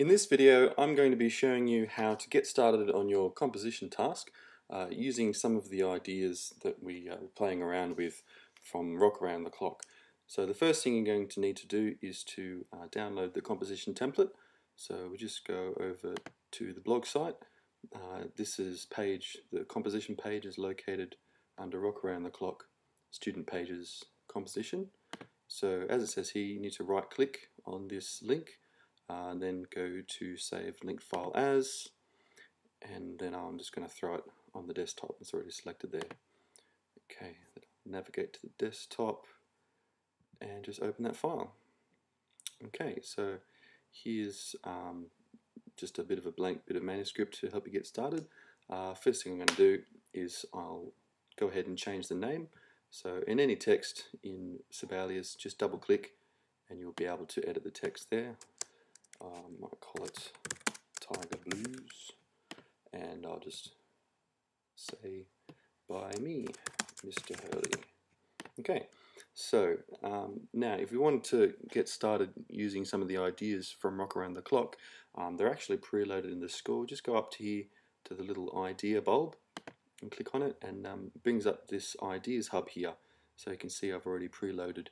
In this video, I'm going to be showing you how to get started on your composition task using some of the ideas that we are playing around with from Rock Around the Clock. So the first thing you're going to need to do is to download the composition template. So we just go over to the blog site. The composition page is located under Rock Around the Clock student pages composition. So as it says here, you need to right click on this link. And then go to save linked file as, and then I'm just going to throw it on the desktop. It's already selected there. Okay, navigate to the desktop and just open that file. Okay, so here's just a bit of a blank bit of manuscript to help you get started. First thing I'm going to do is I'll go ahead and change the name. So in any text in Sibelius, just double click and you'll be able to edit the text there. I might call it Tiger Blues, and I'll just say by me, Mr. Hurley. Okay, so now if we want to get started using some of the ideas from Rock Around the Clock, they're actually preloaded in the score. Just go up to here to the little idea bulb and click on it, and brings up this ideas hub here. So you can see I've already preloaded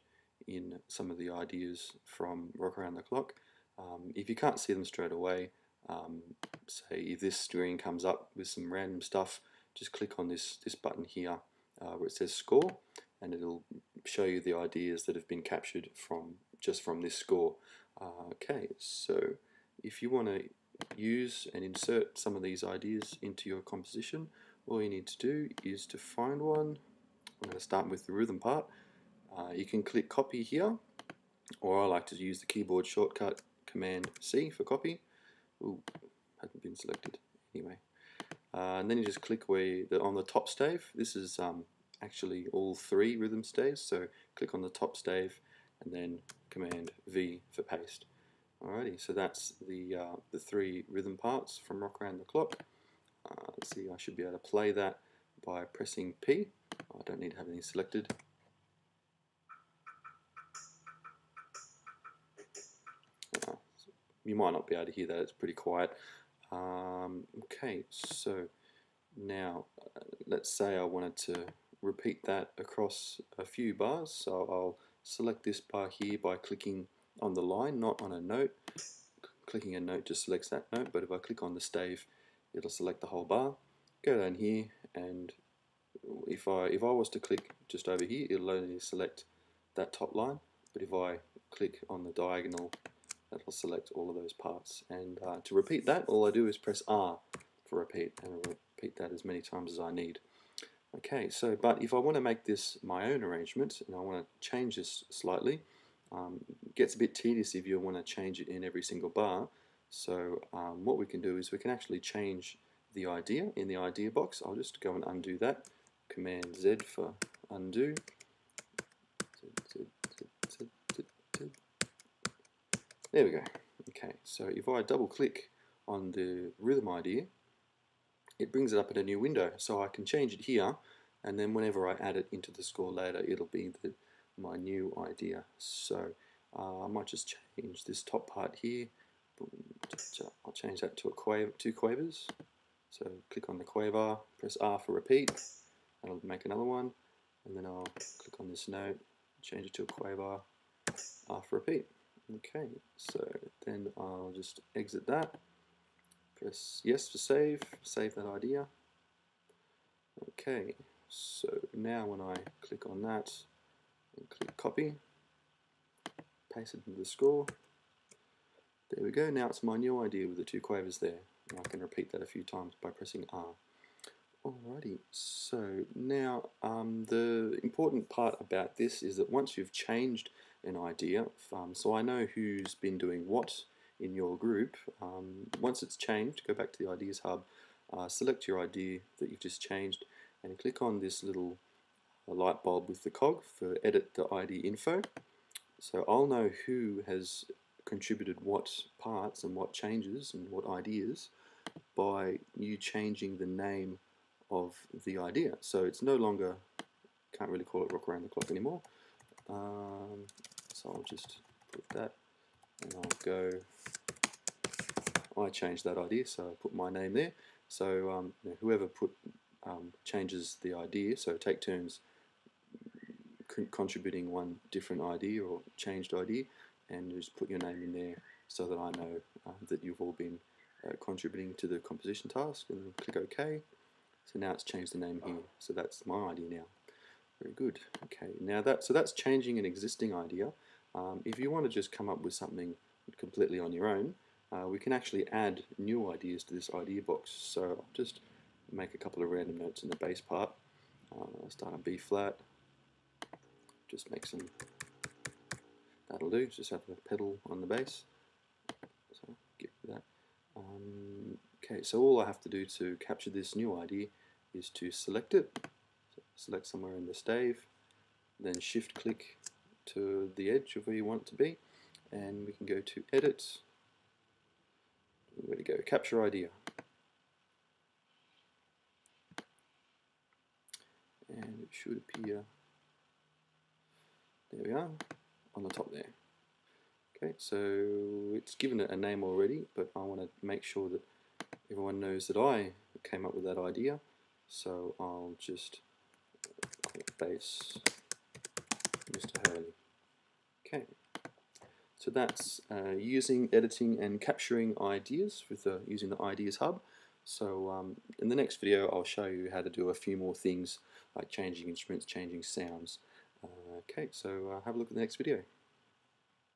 in some of the ideas from Rock Around the Clock. If you can't see them straight away, say if this screen comes up with some random stuff, just click on this button here where it says score, and it'll show you the ideas that have been captured just from this score. Okay, so if you want to use and insert some of these ideas into your composition, all you need to do is to find one. I'm going to start with the rhythm part. You can click copy here, or I like to use the keyboard shortcut Command C for copy. Ooh, hadn't been selected anyway. And then you just click on the top stave. This is actually all three rhythm staves. So click on the top stave and then Command V for paste. Alrighty, so that's the three rhythm parts from Rock Around the Clock. Let's see, I should be able to play that by pressing P. I don't need to have anything selected. You might not be able to hear that, it's pretty quiet. Okay, so now let's say I wanted to repeat that across a few bars. So I'll select this bar here by clicking on the line, not on a note. Clicking a note just selects that note, but if I click on the stave, it'll select the whole bar. Go down here, and if I was to click just over here, it'll only select that top line. But if I click on the diagonal, that will select all of those parts. And to repeat that, all I do is press R for repeat, and I'll repeat that as many times as I need. Okay, so but if I want to make this my own arrangement, and I want to change this slightly, it gets a bit tedious if you want to change it in every single bar. So what we can do is we can actually change the idea in the idea box. I'll just go and undo that. Command Z for undo. There we go. Okay, so if I double click on the rhythm idea, it brings it up in a new window. So I can change it here, and then whenever I add it into the score later, it'll be my new idea. So I might just change this top part here. I'll change that to two quavers. So click on the quaver, press R for repeat, and I'll make another one. And then I'll click on this note, change it to a quaver, R for repeat. Okay, so then I'll just exit that, press yes for save that idea. Okay, so now when I click on that and click copy, paste it into the score, there we go. Now it's my new idea with the two quavers there. And I can repeat that a few times by pressing R. Alrighty, so now the important part about this is that once you've changed an idea, so I know who's been doing what in your group. Once it's changed, go back to the Ideas Hub, select your idea that you've just changed, and click on this little light bulb with the cog for edit the ID info. So I'll know who has contributed what parts and what changes and what ideas by you changing the name of the idea. So it's no longer, can't really call it Rock Around the Clock anymore. So I'll just put that, and I'll go I changed that idea, so I put my name there. So whoever changes the idea, so take turns contributing one different idea or changed idea, and just put your name in there so that I know that you've all been contributing to the composition task, and then click OK. So now it's changed the name here, so that's my idea now. Very good. Okay, now that's changing an existing idea. If you want to just come up with something completely on your own, we can actually add new ideas to this idea box. So I'll just make a couple of random notes in the bass part. I'll start on B flat. Just make some. That'll do. Just have a pedal on the bass. So get that. Okay, so all I have to do to capture this new idea is to select it. So select somewhere in the stave, then shift click to the edge of where you want it to be, and we can go to edit. Where to go? Capture idea. And it should appear. There we are, on the top there. Okay, so it's given it a name already, but I want to make sure that everyone knows that I came up with that idea. So I'll just call it bass Mr. Hurley. Okay, so that's using, editing, and capturing ideas with using the Ideas Hub. So in the next video, I'll show you how to do a few more things like changing instruments, changing sounds. Okay, so have a look at the next video.